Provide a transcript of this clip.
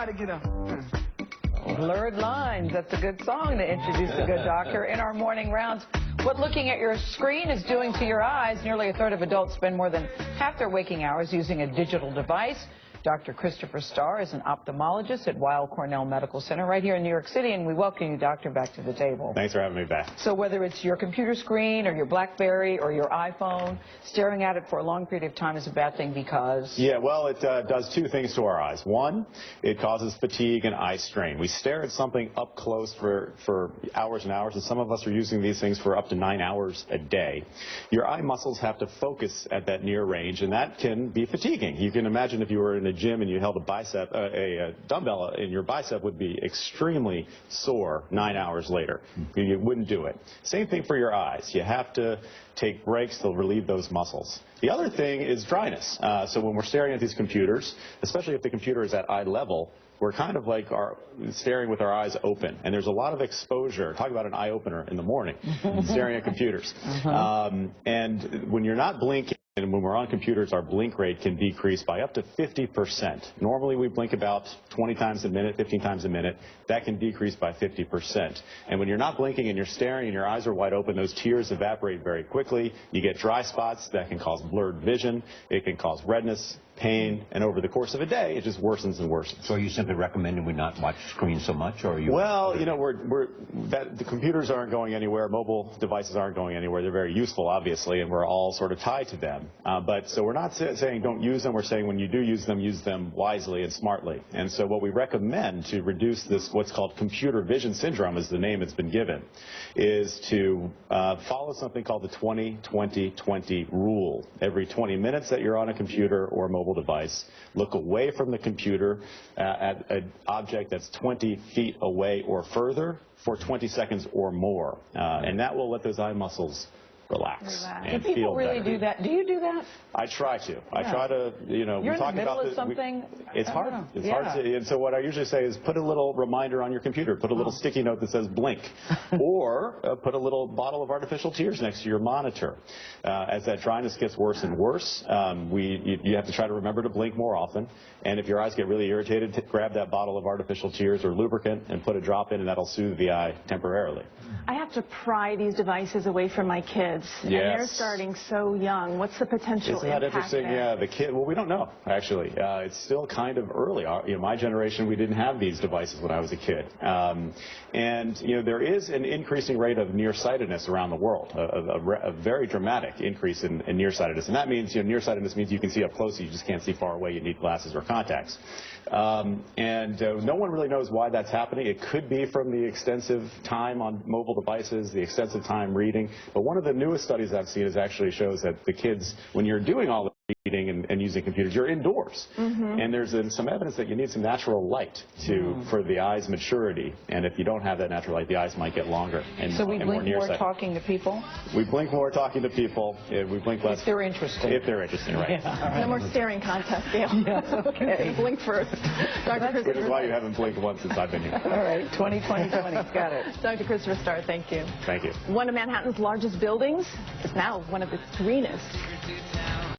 got to get up. Blurred Lines. That's a good song to introduce the good doctor in our morning rounds. What looking at your screen is doing to your eyes. Nearly a third of adults spend more than half their waking hours using a digital device. Dr. Christopher Starr is an ophthalmologist at Weill Cornell Medical Center right here in New York City, and we welcome you, doctor, back to the table. Thanks for having me back. So whether it's your computer screen or your BlackBerry or your iPhone, staring at it for a long period of time is a bad thing because... Yeah, well, it does two things to our eyes. One, it causes fatigue and eye strain. We stare at something up close for hours and hours, and some of us are using these things for up to 9 hours a day. Your eye muscles have to focus at that near range, and that can be fatiguing. You can imagine if you were in a gym and you held a dumbbell in your bicep would be extremely sore 9 hours later. You wouldn't do it. Same thing for your eyes. You have to take breaks to relieve those muscles. The other thing is dryness. So when we're staring at these computers, especially if the computer is at eye level, we're kind of like staring with our eyes open, and there's a lot of exposure. Talk about an eye opener in the morning, staring at computers. And when you're not blinking, and when we're on computers, our blink rate can decrease by up to 50%. Normally, we blink about 20 times a minute, 15 times a minute. That can decrease by 50%. And when you're not blinking and you're staring and your eyes are wide open, those tears evaporate very quickly. You get dry spots that can cause blurred vision. It can cause redness, pain, and over the course of a day, it just worsens and worsens. So are you simply recommending we not watch screens so much, or are you? Well, you know, the computers aren't going anywhere, mobile devices aren't going anywhere. They're very useful, obviously, and we're all sort of tied to them. So we're not saying don't use them. We're saying when you do use them wisely and smartly. And so what we recommend to reduce this, what's called computer vision syndrome, is the name it's been given, is to follow something called the 20-20-20 rule. Every 20 minutes that you're on a computer or mobile device, look away from the computer at an object that's 20 feet away or further for 20 seconds or more. And that will let those eye muscles relax and do people really better. do that? Do you do that? I try to. I try to, you know, You're we talk in the middle about of something. It's hard. It's hard to. And so what I usually say is put a little reminder on your computer. Put a little sticky note that says blink, or put a little bottle of artificial tears next to your monitor. As that dryness gets worse and worse, you have to try to remember to blink more often. And if your eyes get really irritated, grab that bottle of artificial tears or lubricant and put a drop in, and that'll soothe the eye temporarily. I have to pry these devices away from my kids, and they're starting so young. What's the potential Isn't that impact interesting? there? Yeah, the kid. Well, we don't know actually. It's still kind of early. You know, my generation, we didn't have these devices when I was a kid, and you know, there is an increasing rate of nearsightedness around the world, a very dramatic increase in nearsightedness, and that means, you know, nearsightedness means you can see up close, you just can't see far away. You need glasses or contacts. No one really knows why that's happening. It could be from the extensive time on mobile devices, the extensive time reading. But one of the newest studies I've seen is actually shows that the kids, when you're doing all the reading and using computers, you're indoors. And there's some evidence that you need some natural light for the eye's maturity. And if you don't have that natural light, the eyes might get longer and So we blink more talking to people? We blink more talking to people. We blink less. If they're interested. If they're interested, right. No more staring contest, Gail. Okay. Blink first. Which is why you haven't blinked once since I've been here. All right, 20-20-20. Got it. Dr. Christopher Starr, thank you. Thank you. One of Manhattan's largest buildings is now one of its greenest.